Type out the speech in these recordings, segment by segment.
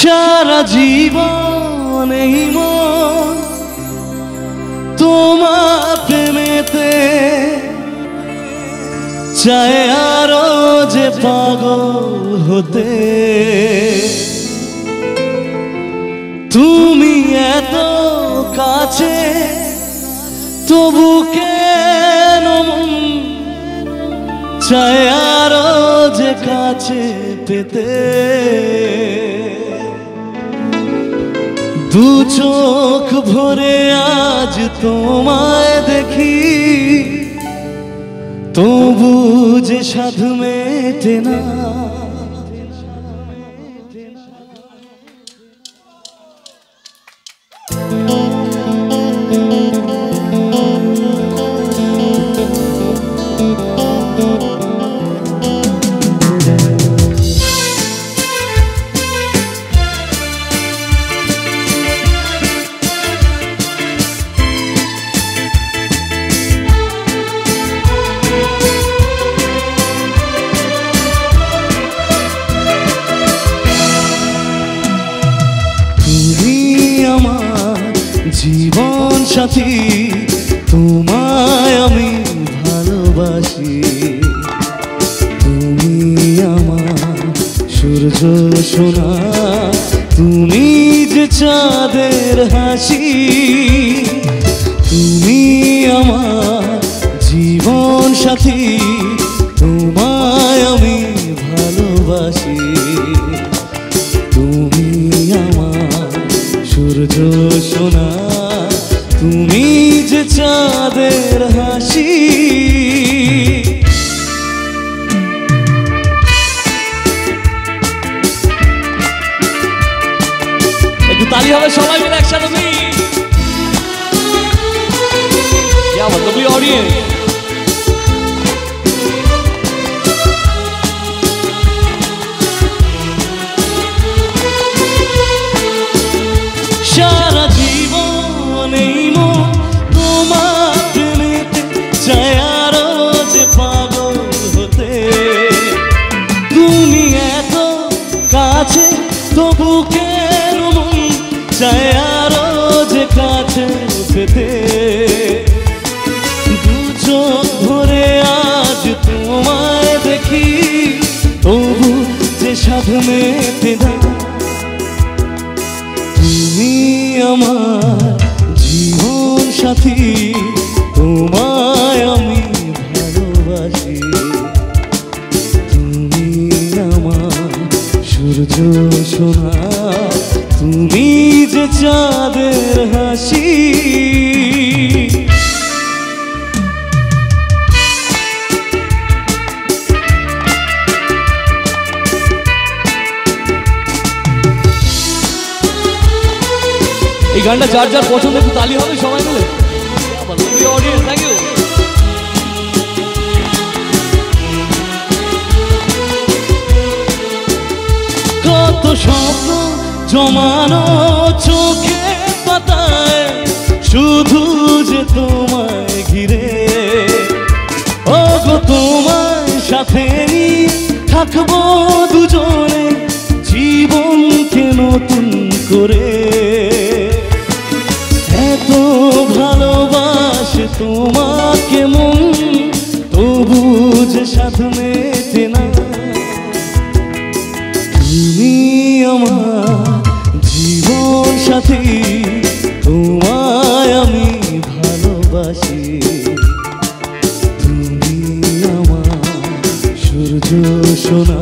সারা জীবন এই মন তোমার প্রেমেতে চায় আরো যে পাগল হতে। তুমি এত কাছে তবু কেন মন চায় আরো যে কাছে পেতে। দু চোখ ভরে আজ তোমায় দেখি তবু যে সাধ মেটে না। জীবন সাথী তোমায় আমি ভালোবাসি। তুমি আমার সূর্য সোনা, তুমি যে চাঁদের হাসি। তুমি আমার জীবন সাথী তোমায় আমি ভালোবাসি। তুমি আমার সূর্য সোনা, তুমি যে চাঁদের হাসি। একটু তালি হবে সবাই মিলে একসাথে। অডিয়েন্স সারা জীবন এই মন তোমার প্রেমেতে চায় আরো যে পাগল হতে। তুমি এত কাছে তবু কেন মন চায় আরো যে কাছে পেতে। দু চোখ ভরে আজ তোমায় দেখি তবু যে সাধ মেটে না। তুমি আমার জীবন সাথী তোমায় আমি ভালোবাসি। তুমি আমার সূর্য সোনা, তুমি যে চাঁদের হাসি। এই গানটা যার যার পছন্দ একটু তালি হবে সবাই মিলে। Thank you. কত স্বপ্ন জমানো চোখে পাতায় শুধু যে তোমায় ঘিরে। ও গো তোমায় সাথে নিয়ে থাকবো দুজনে জীবনকে নতুন করে। এত ভালোবাসে তোমাকে মন তবু যে সাধ মেটে না। তুমি আমার জীবন সাথী তোমায় আমি ভালোবাসি। তুমি আমার সূর্য সোনা,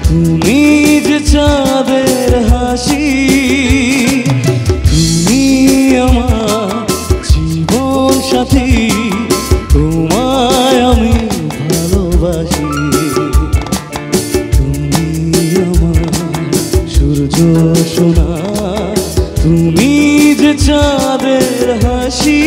তুমি যে চাঁদের হাসি। তুমি আমার জীবন সাথী তোমায় আমি ভালোবাসি। তুমি আমার সূর্য সোনা, তুমি যে চাঁদের হাসি।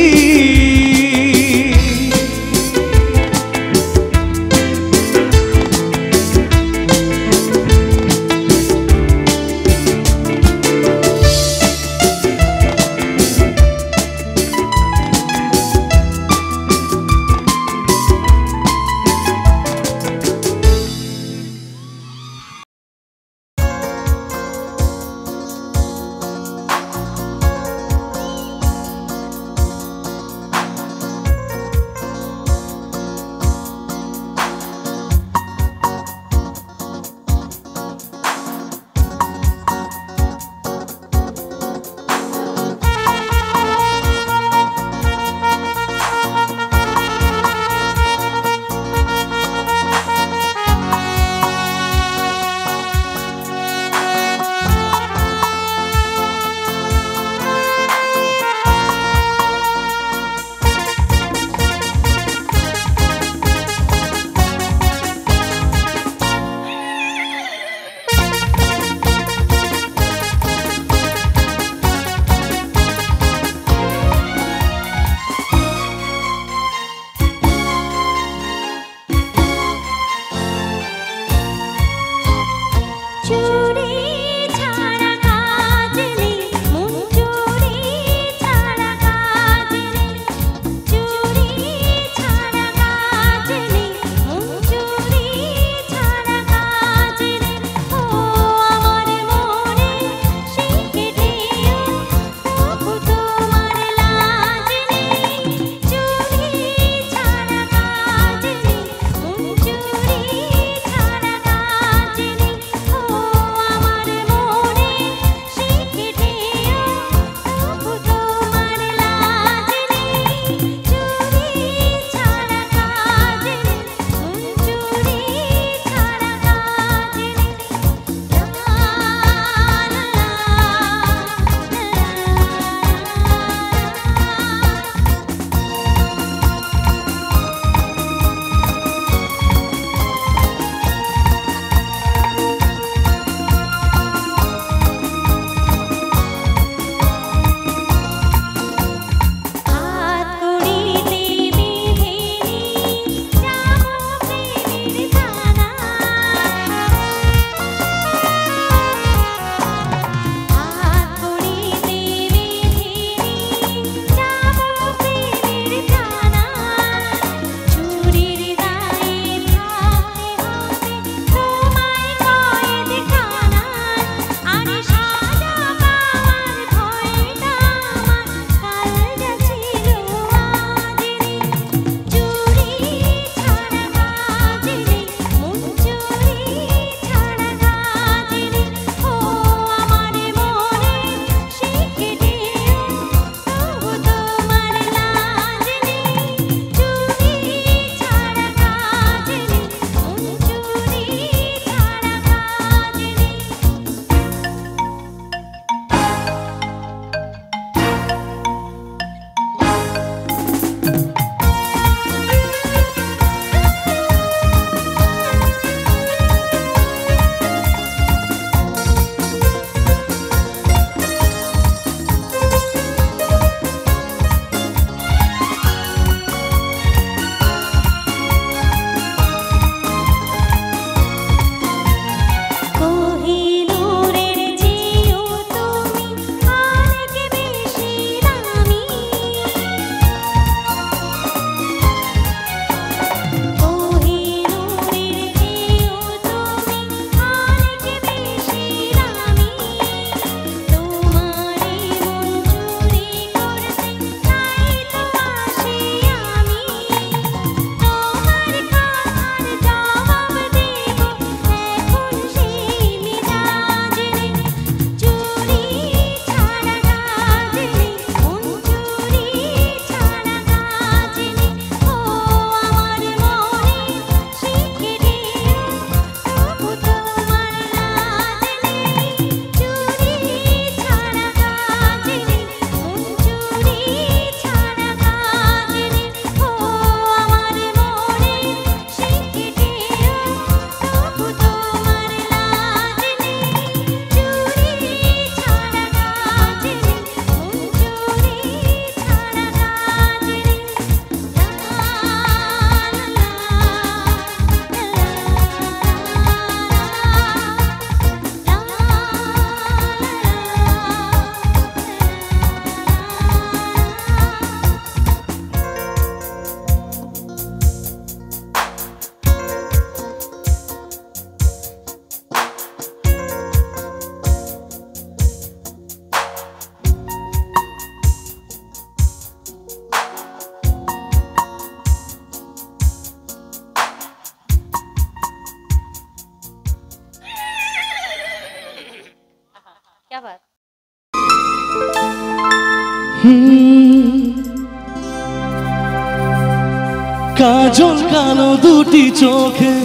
কাজল কালো দুটি চোখে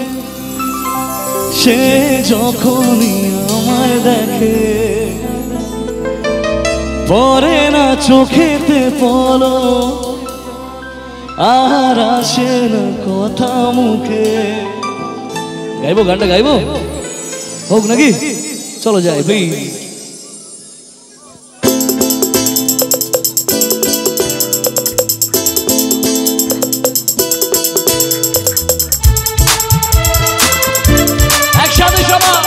সে যখনই আমায় দেখে পরে না চোখেতে পলো আর আসে না কথা মুখে। গাইবো গানটা গাইবো হোক নাকি? চলো যাই ভাই। একসাথে সবাই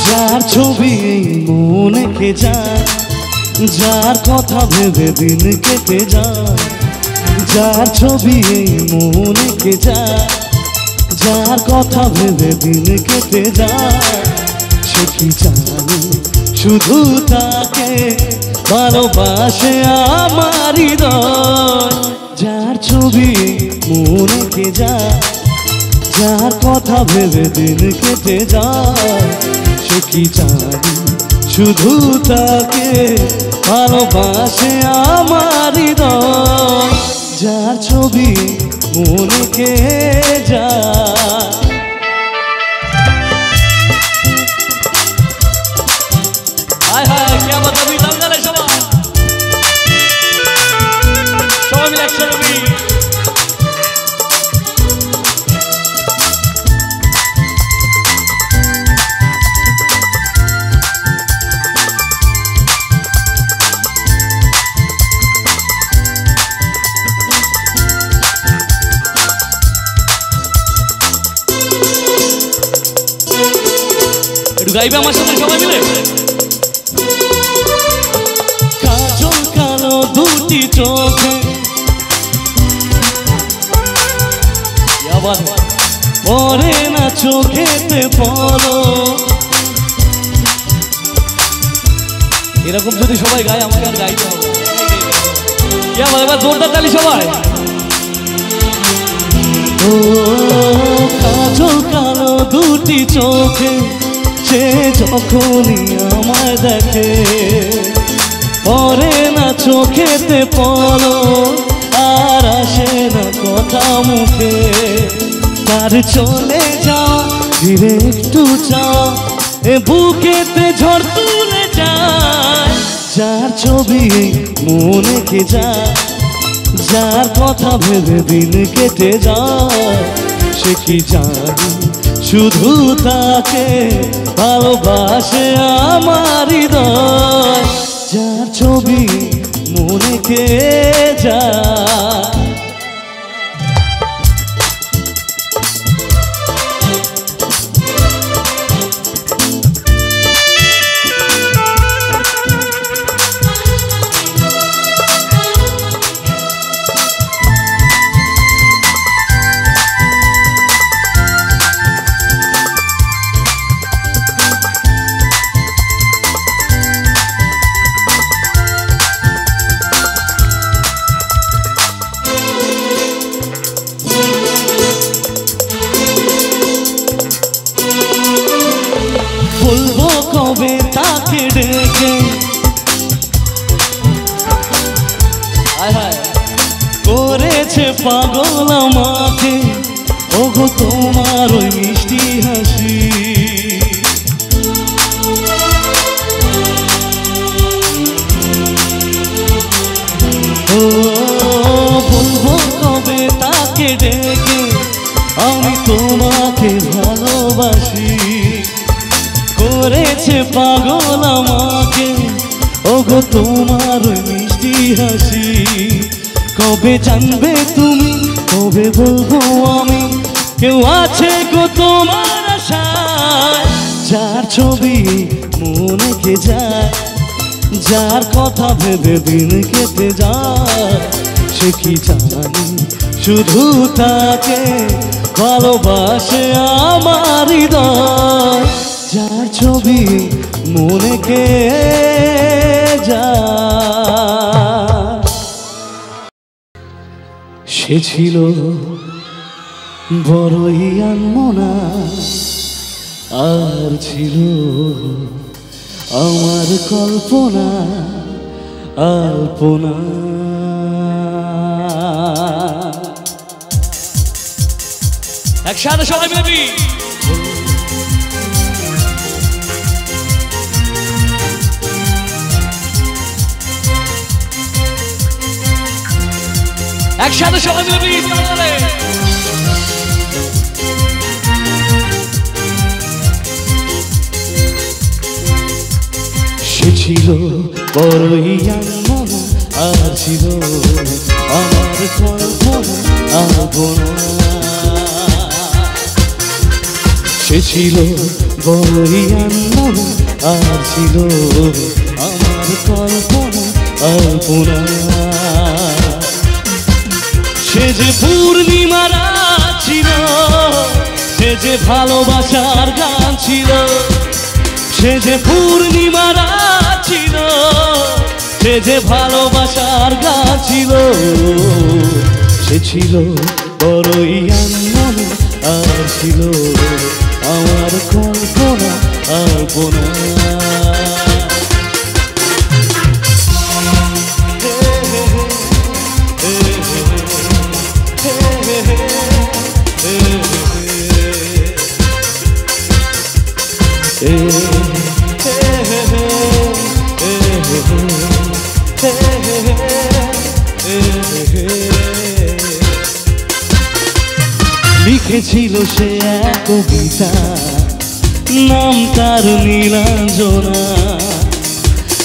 যার ছবি মনে কে যায়, যার কথা ভেবে দিন কেটে যায়, যার ছবি মনে কে যায়, যার কথা ভেবে দিন কেটে যায়, সে কি জানে শুধু তাকে ভালোবাসে আমার হৃদয়। যার ছবি মনে কে যায়, যার কথা ভেবে দিন কেটে যায়, সে কি জানি শুধু তাকে ভালোবাসে আমার হৃদয়। যার ছবি মনে কে যায়। হায় হায় কে বাত আমি দাম জানে সবাই সবাই মিলে একসাথে বলি। একটু গাইবে আমার সাথে সবাই মিলে। কাজল কালো দুটি চোখে পরে না চোখেতে পড়ো। এরকম যদি সবাই গায় আমাকে আর গাইতে হবে। এবার জোরদার তালি সবাই। ও কাজল কালো দুটি চোখে সে যখনই আমায় দেখে পরে না চোখেতে পড়ো আর আসে না কথা মুখে। তার চলে যাওয়া ধীরে একটু চাওয়া এ বুকেতে ঝড় তুলে যায়। যার ছবি মনে কে যায়, যার কথা ভেবে দিন কেটে যায়, সে কি জানি শুধু তাকে ভালোবাসে আমার হৃদয়। যার ছবি মনে কে যায়। বলবো কবে তাকে ডেকে, করেছে পাগল আমাকে ওগো তোমার ওই মিষ্টি হাসি। ও বলবো কবে তাকে ডেকে আমি তোমাকে ভালোবাসি। করেছে পাগল আমাকে ওগো তোমার ওই মিষ্টি হাসি। কবে জানবে তুমি, কবে বলবো আমি, কেউ আছে গো তোমার আশায়। যার ছবি মনে কে যায়, যার কথা ভেবে দিন কেটে যায়, সে কি জানি শুধু তাকে ভালোবাসে আমার হৃদয়। যার ছবি মনে কে যায়। সে ছিল বড়ই আনমনা আর আর ছিল আমার কল্পনা আলপনা। একসাথে সবাই মিলে একসাথে সবাই মিলে সে ছিল বড়ই আনমনা আর ছিল আমার কল্পনা আলপনা। সে ছিল বড়ই আনমনা আর ছিল আমার কল্পনা আলপনা। সে যে পূর্ণিমা রাত ছিল, সে যে ভালোবাসার গান ছিল, সে যে পূর্ণিমা রাত ছিল, সে যে ভালোবাসার গান ছিল। সে ছিল বড়ই আনমনা আর ছিল আমার কল্পনা আলপনা। লিখেছিল সে এক কবিতা, নাম তার নীলাঞ্জনা।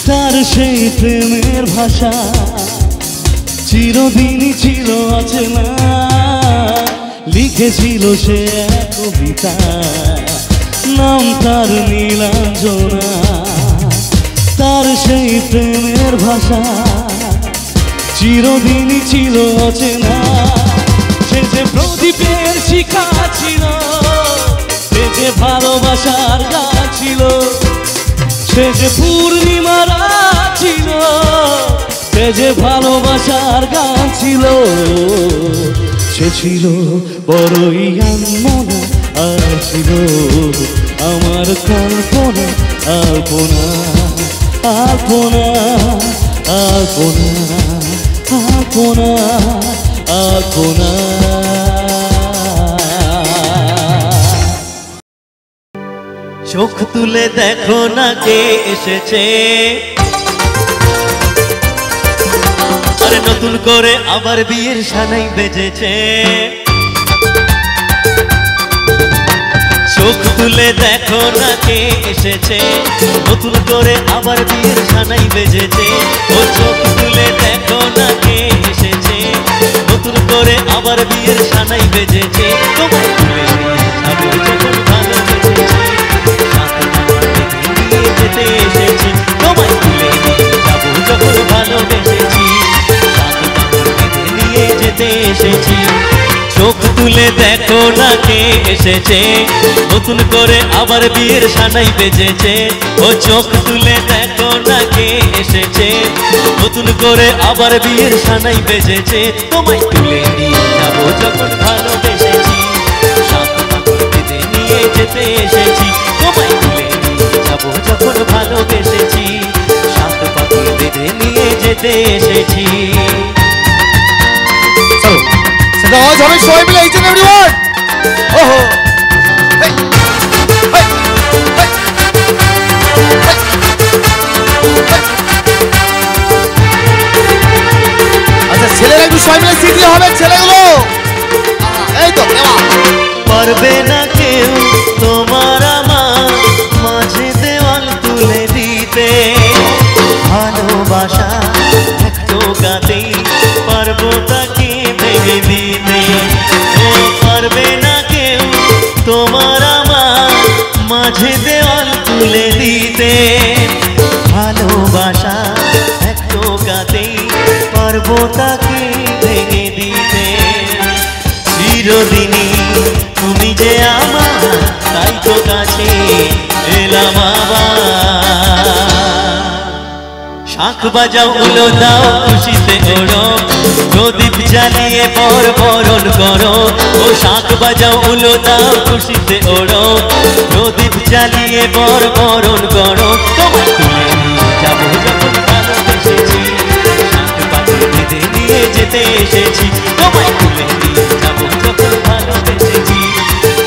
তার সেই প্রেমের ভাষা চিরদিনই ছিল অচেনা। লিখেছিল সে এক কবিতা, নাম তার নীলাঞ্জনা। তার সেই প্রেমের ভাষা চিরদিনই ছিল অচেনা। সে যে প্রদীপের শিখা ছিল, সে যে ভালোবাসার গান ছিল, সে যে পূর্ণিমা রাত ছিল, সে যে ভালোবাসার গান ছিল। সে ছিল বড়ই আনমনা আর ছিল আমার কল্পনা আলপনা আলপনা আলপনা আলপনা আলপনা। চোখ তুলে দেখো না কে এসেছে, আরে নতুন করে আবার বিয়ের সানাই বেজেছে। চোখ তুলে দেখো না কে এসেছে, নতুন করে আবার বিয়ের সানাই বেজেছে। ও চোখ তুলে দেখো না কে এসেছে, নতুন করে আবার বিয়ের সানাই বেজেছে। তোমায় তুলে যাবো যখন ভালোবেসেছি, যেতে এসেছি। তোমায় তুলে যাবো যখন ভালোবেসেছি, নিয়ে যেতে এসেছি। চোখ তুলে দেখো না কে এসেছে, নতুন করে আবার বিয়ের সানাই বেজেছে। ও চোখ তুলে দেখো না কে এসেছে, নতুন করে আবার বিয়ের সানাই বেজেছে। তোমায় তুলে নিয়ে যাবো যখন ভালোবেসেছি, সাত পাখি বেঁধে নিয়ে যেতে এসেছি। তোমায় তুলে নিয়ে যাবো যখন ভালোবেসেছি, সাত পাখি বেঁধে নিয়ে যেতে এসেছি। আওয়াজ হবে সবাই মিলে, এইচ এন্ড এভরিওয়ান। ওহো আচ্ছা, ছেলেরা একটু সবাই মিলে শিখলে হবে। ছেলেগুলো এই তো পারবে না কেউ তোমার আমার মাঝে দেওয়াল তুলে দিতে। ভালোবাসা এক টোকাতেই পারবো তাকে ভেঙে দিতে। ও পারবে না কেউ তোমার আমার মাঝে দেওয়াল তুলে দিতে। ভালোবাসা এক টোকাতেই পারবো তাকে ভেঙে দিতে। চিরদিনই তুমি যে আমার, তাই তো কাছে এলাম আবার। শাঁখ বাজাও উলো দাও খুশিতে ওড়ো, প্রদীপ জ্বালিয়ে পর বরণ করো। ও শাঁখ বাজাও উলো দাও খুশিতে ওড়ো, প্রদীপ জ্বালিয়ে বরণ করো তোমায় তুলে নিয়ে যাবো যখন ভালোবেসেছি সাত পাখি বেঁধে নিয়ে যেতে এসেছি তোমায় তুলে নিয়ে যাবো যখন ভালোবেসেছি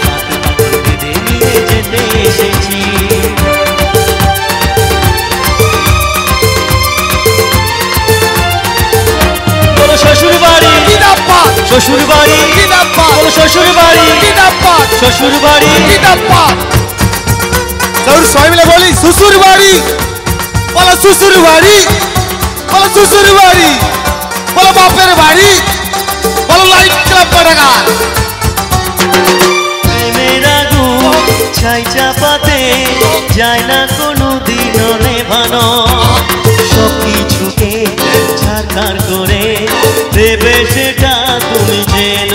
সাত পাখি বেঁধে নিয়ে যেতে এসেছি শ্বশুর বাড়ি শ্বশুর বাড়ি শ্বশুর বাড়ি শ্বশুর বাড়ি সবাই মিলে বলি শ্বশুর বাড়ি বলো শ্বশুর বাড়ি বলো শ্বশুর বাড়ি বলো বাপের বাড়ি বলো লাইট ক্লাব পাঠাগার প্রেমের আগুন ছাই চাপাতে যায় না কোনো দিনও নেভানো সব কিছুকে ছাড়খাড় করে দেবে সেটা তুমি যেন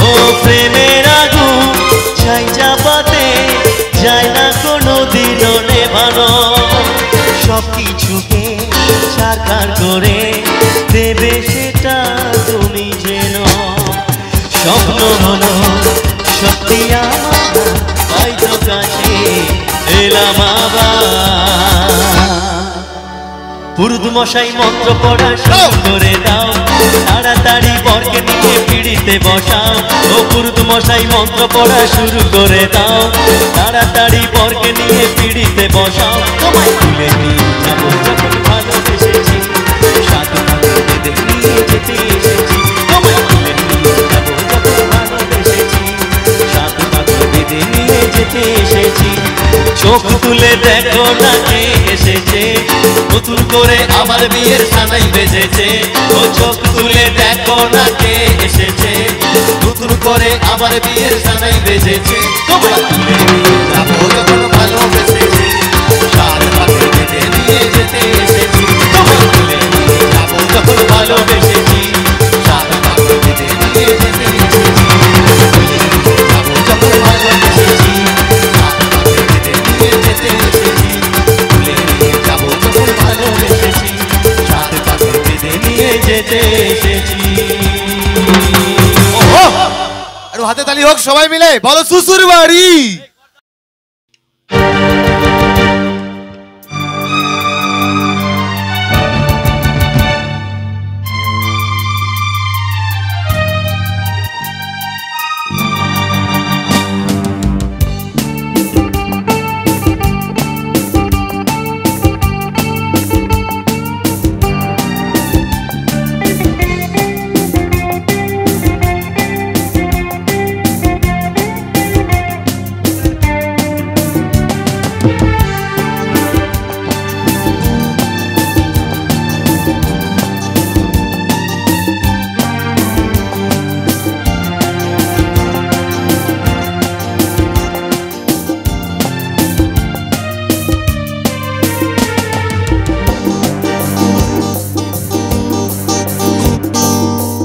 ও প্রেমের আগুন ছাই চাপাতে যায় না কোনো দিনও নেভানো সব কিছুকে ছাড়খাড় করে দেবে সেটা তুমি যেন স্বপ্ন হলো সত্যি আমার তাই তো কাছে এলাম আবার পুরুত মশাই মন্ত্র পড়া শুরু করে দাও তাড়াতাড়ি বরকে নিয়ে পিড়িতে বসাও ও পুরুত মশাই মন্ত্র পড়া শুরু করে দাও তাড়াতাড়ি বরকে নিয়ে পিড়িতে বসাও তোমায় তুলে নিয়ে যাবো যখন ভালোবেসেছি সাত পাখি বেঁধে নিয়ে যেতে এসেছি তোমায় তুলে নিয়ে যাবো যখন ভালোবেসেছি সাত পাখি বেঁধে নিয়ে যেতে এসেছি চোখ তুলে দেখো না কে এসেছে নতুন করে আবার বিয়ের সানাই বেজেছে ও চোখ তুলে দেখো না কে এসেছে নতুন করে আবার বিয়ের সানাই বেজেছে তোমায় তুলে নিয়ে যাবো যখন ভালোবেসেছি সাত পাখি বেঁধে নিয়ে যেতে এসেছি তোমায় তুলে নিয়ে যাবো যখন ভালোবেসেছি সাত পাখি বেঁধে নিয়ে যেতে এসেছি যাবো যখন ভালোবেসেছি হাতে তালি হোক সবাই মিলে বলো শ্বশুর বাড়ি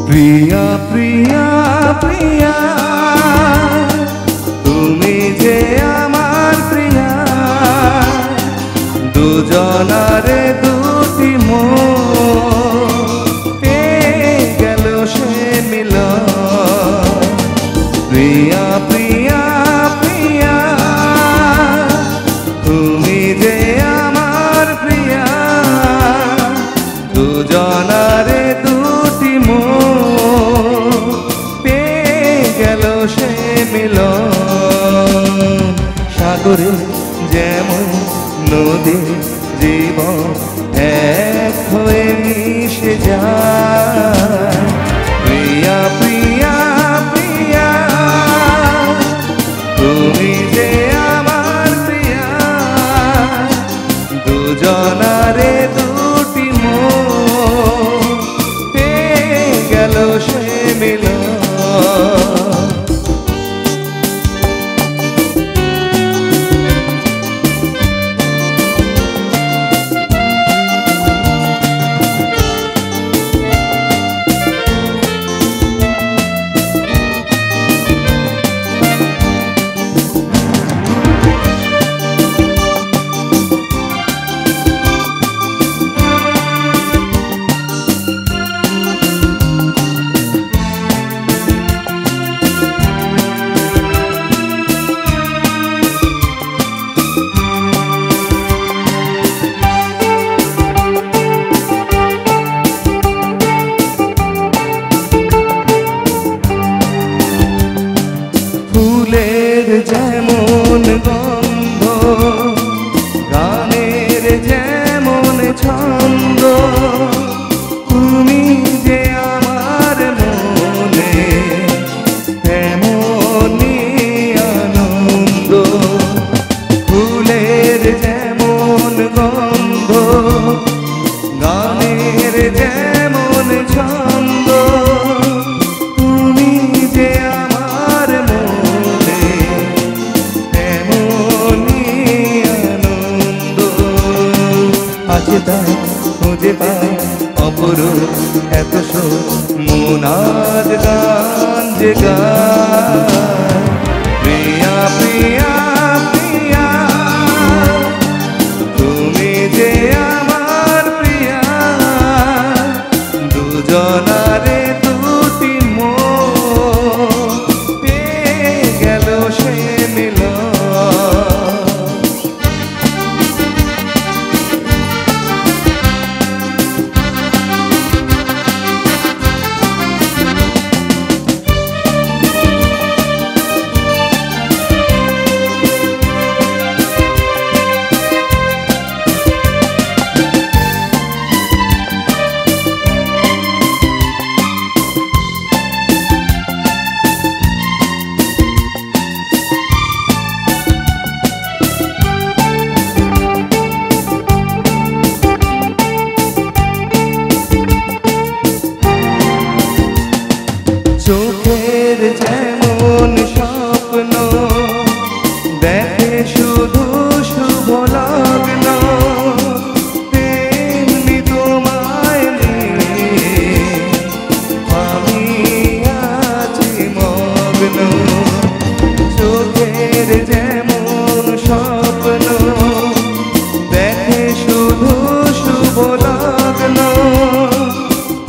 প্রিয়া প্রিয়া প্রিয়া তুমি যে আমার প্রিয়া দুজনারে দুটি মন পেয়ে গেল সে মিলন প্রিয়া প্রিয়া প্রিয়া তুমি যে আমার প্রিয়া দুজনারে দুটি মন পেয়ে গেল সে মিলন সাগরে যেমন নদী জীবন এক হয়ে মিশে যায় প্রিয়া প্রিয়া প্রিয়া তুমি যে আমার প্রিয়া দুজনারে দুটি মন পেয়ে গেল সে মিলন যেমন গন্ধ, গানের যেমন ছন্দ, তুমি যে আমার মনে তেমনি আনন্দ। ফুলের যেমন গন্ধ, গানের যেমন ছন্দ, তুমি যে আমার মনে তেমনি আনন্দ। আছে তাই খুঁজে পাই অপরূপ এত সুর, মন আজ গান যে গায়। প্রিয়া প্রিয়া প্রিয়া, তুমি যে আমার প্রিয়া, দুজনারে দুটি মন পেয়ে গেল সে মিলন। চোখের যেমন স্বপ্ন দেখে শুধু শুভ লগ্ন, তেমনি তোমায় নিয়ে আমি আছি মগ্ন। চোখের যেমন স্বপ্ন দেখে শুধু শুভ লগ্ন,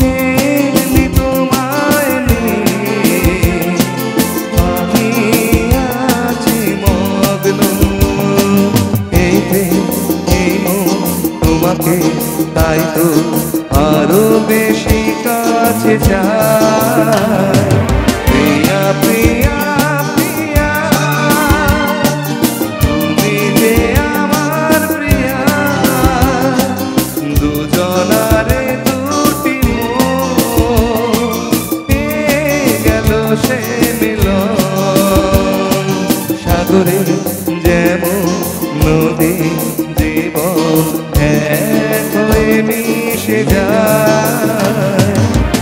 তেমনি তোমায় নিয়ে আমি আছি মগ্ন। এই প্রেম এই মন তোমাকে তাই তো আরো বেশি কাছে চায়। প্রিয়া প্রিয়া প্রিয়া, তুমি যে আমার প্রিয়া, দুজনারে দুটি মন পেয়ে গেল সে মিলন। সাগরে যেমন নদী জীবন এক হয়ে মিশে যায়।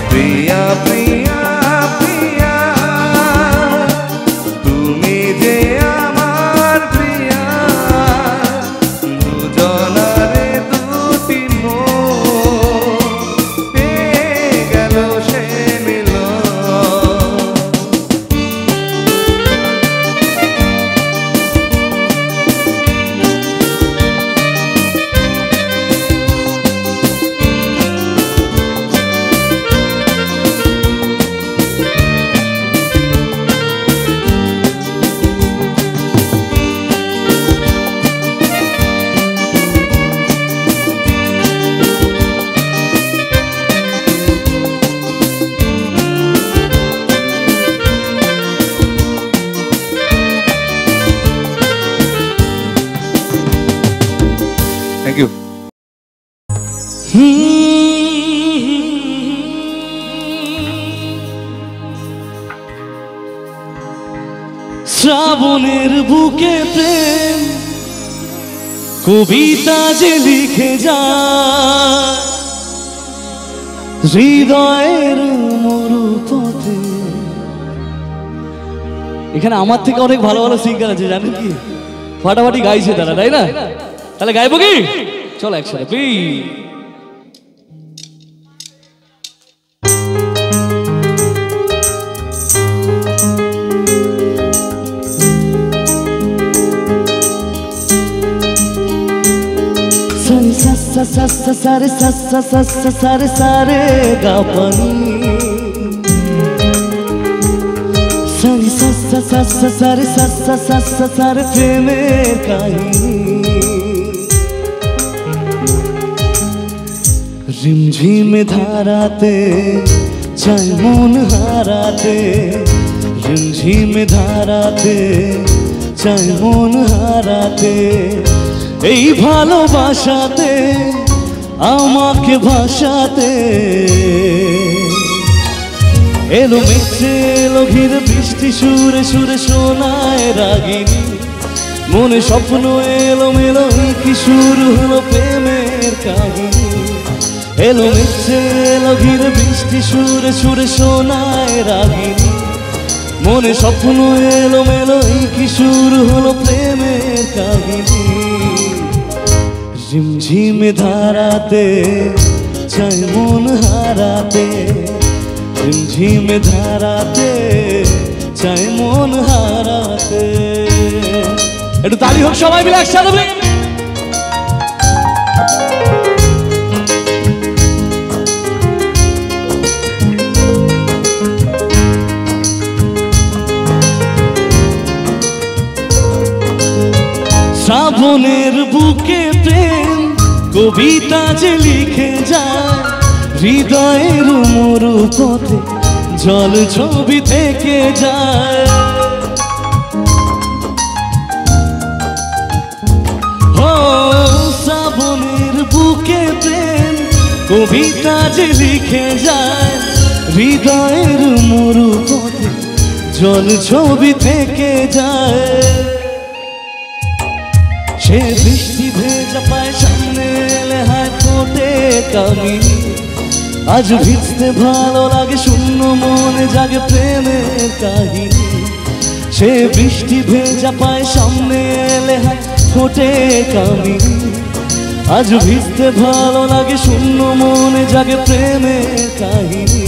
প্রিয়া প্রিয়া প্রিয়া, তুমি যে আমার প্রিয়া, দুজনারে দুটি মন পেয়ে গেল সে মিলন। Thank you. শ্রাবণের বুকে প্রেম কবিতা যে লিখে যায় হৃদয়ের মরুপথে। এখানে আমার থেকে অনেক ভালো ভালো সিঙ্গার আছে, জানেন কি? ফাটাফাটি গাইছে তারা, তাই না? তাহলে গাইবো কি? চলো একসাথে please. sa sa sa re sa sa sa sa sa re sa re ga pa ni sa ni sa sa sa sa sa re sa sa sa sa sa re প্রেমের কাহিনী রিমঝিম ধারাতে চাই মন হারাতে রিমঝিম ধারাতে চাই মন হারাতে। এই ভালোবাসাতে আমাকে ভাসাতে এলো মেঘে এলো ঘিরে বৃষ্টি সুরে সুরে শোনায় রাগিনী। মনে স্বপ্ন এলো মেলো কি শুরু হলো প্রেমের কাহিনী। এলো মেঘে এলো ঘিরে বৃষ্টি সুরে সুরে শোনায় রাগিনী। মনে স্বপ্ন এলো মেলো কি শুরু হলো প্রেমের কাহিনী। ঝিমঝিমে ধারাতে চাই মন হারাতে। ঝিমঝিমে ধারাতে চাই মন হারাতে। একটু তালি হোক সবাই মিলে একসাথে। শ্রাবণের বুকে প্রেম কবিতা যে লিখে যায়। হৃদয়ের মরু পথে জল ছবি থেকে যায়। ও শ্রাবণের বুকে প্রেম কবিতা যে লিখে যায়। হৃদয়ের মরু পথে জল ছবি থেকে যায়। সে বৃষ্টি ভেজা পায় সামনে এলে হায় ফোটে কামিনী। আজ ভিজতে ভালো লাগে শূন্য মনে জাগে প্রেমের কাহিনী। সে বৃষ্টি ভেজা পায় সামনে এলে হায় ফোটে কামিনী। আজ ভিজতে ভালো লাগে শূন্য মনে জাগে প্রেমের কাহিনী।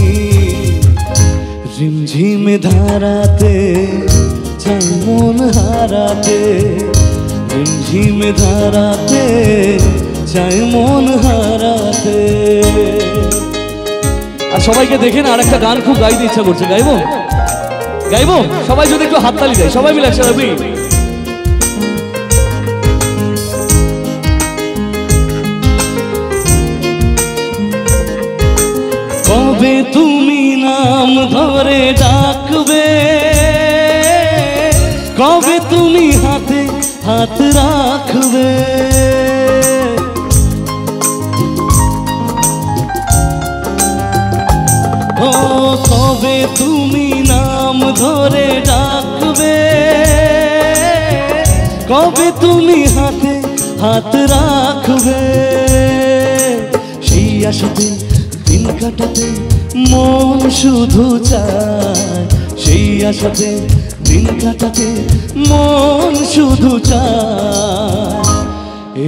ঝিমঝিমে ধারাতে চাই মন হারাতে। ঝিমঝিমে ধারাতে চাই মন হারাতে। আর সবাইকে দেখে না আর একটা গান খুব গাইতে ইচ্ছা করছে। গাইবো গাইবো সবাই যদি একটু হাততালি দেয় সবাই মিলে একসাথে। কবে তুমি নাম ধরে ডাকবে। কবে তুমি হাতে হাত রাখবে। ও কবে তুমি নাম ধরে ডাকবে। কবে তুমি হাতে হাত রাখবে। সেই আশাতে দিন কাটাতে মন শুধু চায়। সেই আশাতে দিন কাটাতে মন শুধু চায়।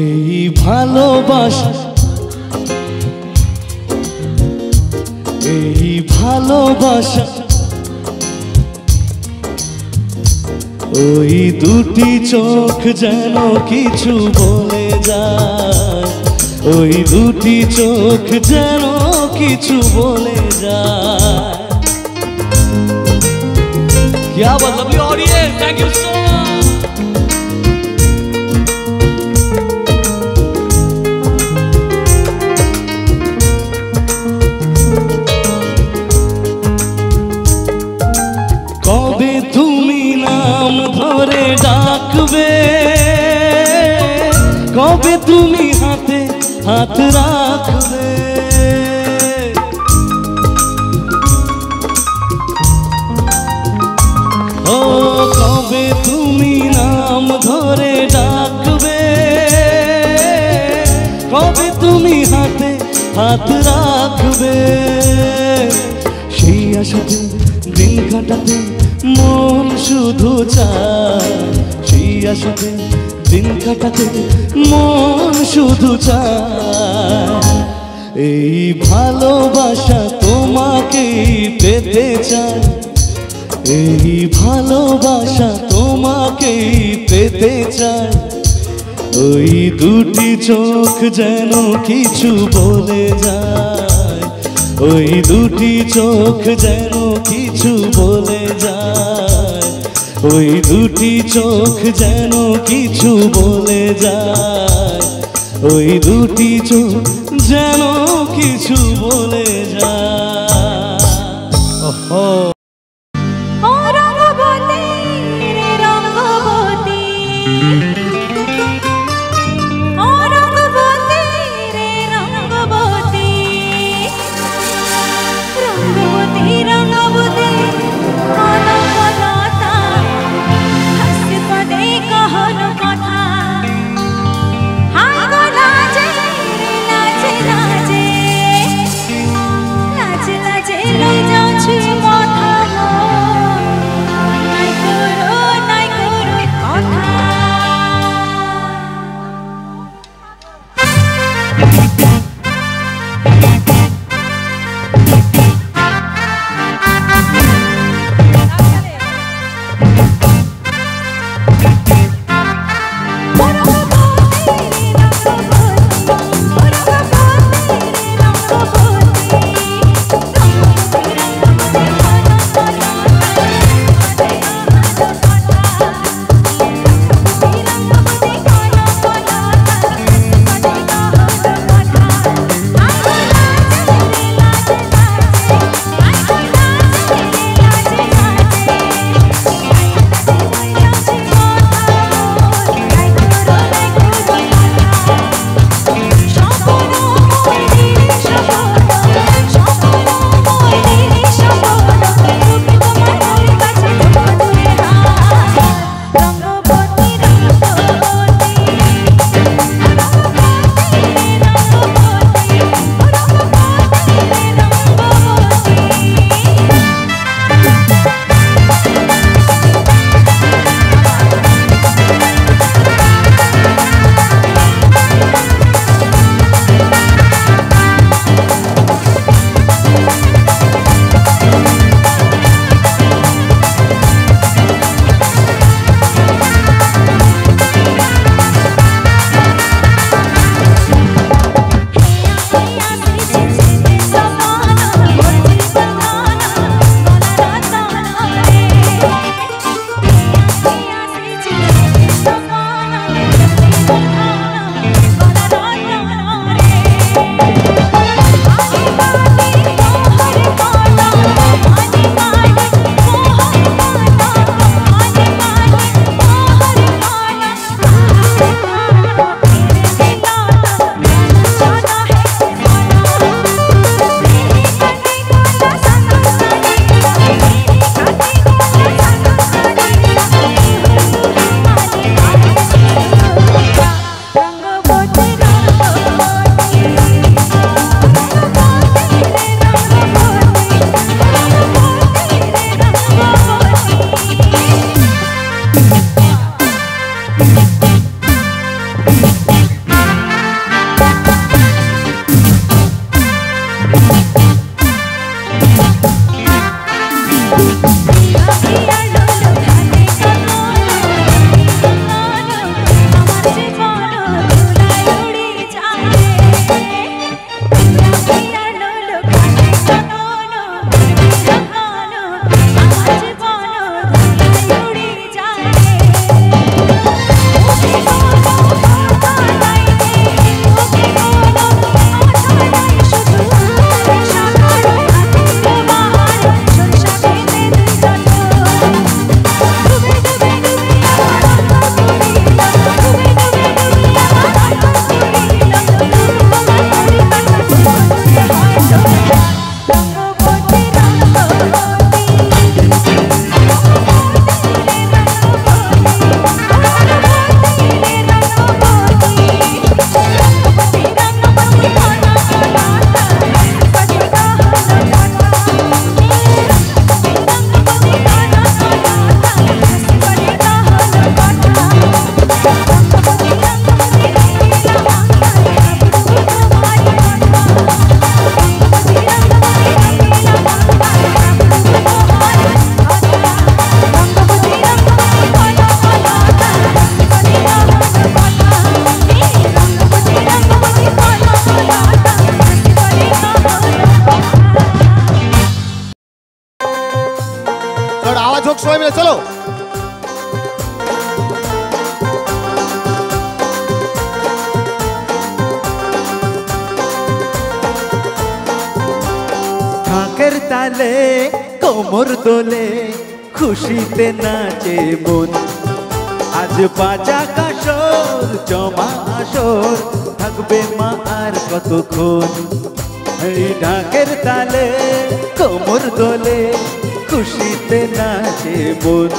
এই ভালোবাসা এই ভালোবাসা ওই দুটি চোখ যেন কিছু বলে যায়। ওই দুটি চোখ যেন কিছু বলে যায়। क्या बात lovely audience, thank you so much. कबे तुमी नाम धरे डाकबे। कबे तुमी हाथे हाथ राखबे। ও কবে তুমি নাম ধরে ডাকবে। কবে তুমি হাতে হাত রাখবে। সেই আশাতে দিন কাটাতে মন শুধু চায়। সেই আশাতে দিন কাটাতে মন শুধু চায়। এই ভালোবাসা তোমাকেই পেতে চায়। এই ভালোবাসা তোমাকেই পেতে চায়। ওই দুটি চোখ যেন কিছু বলে যায়। ওই দুটি চোখ যেন কিছু বলে যায়। ওই দুটি চোখ যেন কিছু বলে যায়। ওই দুটি চোখ যেন কিছু বলে যায়। ওহো রঙ্গবতী রে রঙ্গবতী তালে কোমর দোলে খুশিতে নাচে মন আজ বাজা কাসর জমা আসর থাকবে মা আর কতক্ষণ এই ঢাকের তালে কোমর দোলে খুশিতে নাচে মন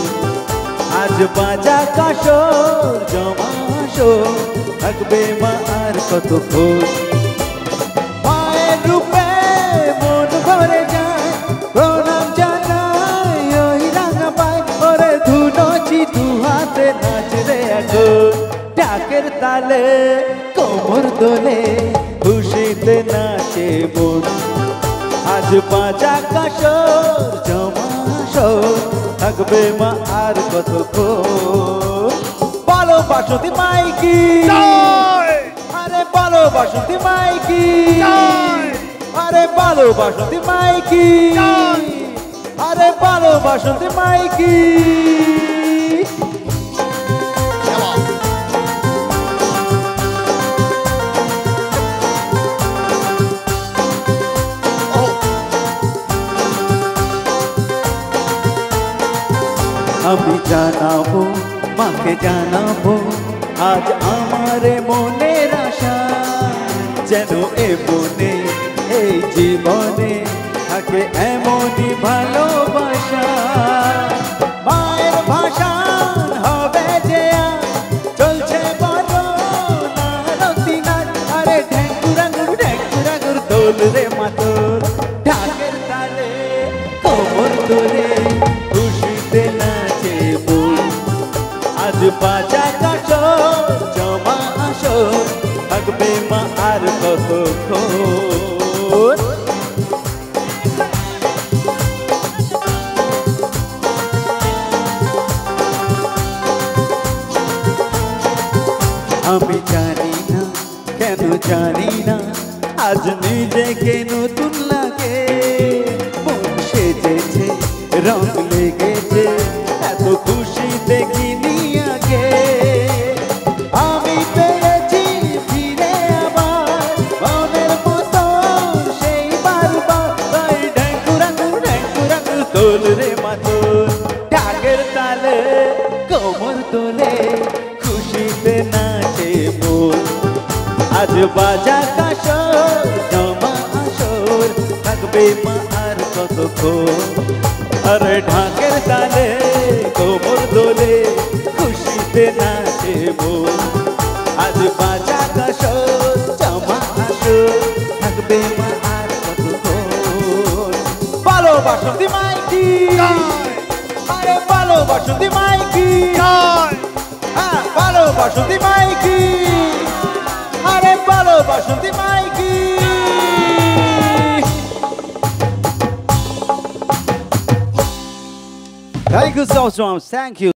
আজ বাজা কাসর জমা আসর থাকবে মা আর কতক্ষণ মায়ের রূপে মন ভরে যায় প্রণাম জানাই ওই রাঙা পায় ওরে ধুনচি দু হাতে নাচ রে এখন ঢাকের তালে কোমর দোলে খুশিতে নাচে মন আজ বাজা কাসর জমা আসর থাকবে মা আর কতক্ষণ বলো বাসন্তী মাইকি আরে বলো বাসন্তী মাইকি আরে বলো বাসন্তী মাইকি আরে বলো বাসন্তী মাইকি আমি জানাবো মাকে জানাবো আজ আমারে মনের আশা যেন এ বনে এই জীবনে থাকে এমনই ভালোবাসা মায়ের ভাষা হবে যে চলছে বড় নারতি নাচ আরে ঢেঙ্কুরাঙ্গুর দোল রে মাতর ঢাকের তালে কোমর দোলে খুশিতে নাচে বল আজ বাজা কাসর জমা আসর থাকবে মা আর কতক্ষণ আমি জানি না কেন জানি না আজ নিজেকে নতুন লাগে মন সেজেছে রং লেগেছে এত খুশি দেখিনি আগে আমি পেয়েছি ফিরে আবার মনের মতো সেই বারবার তাই ঢেঙ্কুরাঙ্গুর তোল রে মাতর ঢাকের তালে কোমর তোলে খুশিতে নাচে মন আজ বাজা কাসর জমা আসর থাকবে মা আর কতক্ষণ আরে ঢাকের তালে কোমর দোলে খুশিতে নাচে মন আজ বাজা কাসর জমা আসর থাকবে মা আর কতক্ষণ বলো বাসন্তী মাইকি আরে বলো বাসন্তী মাইকি হ্যাঁ বলো বাসন্তী মাইকি আরে বলো বাসন্তী মাইকি Thank you so much. Thank you.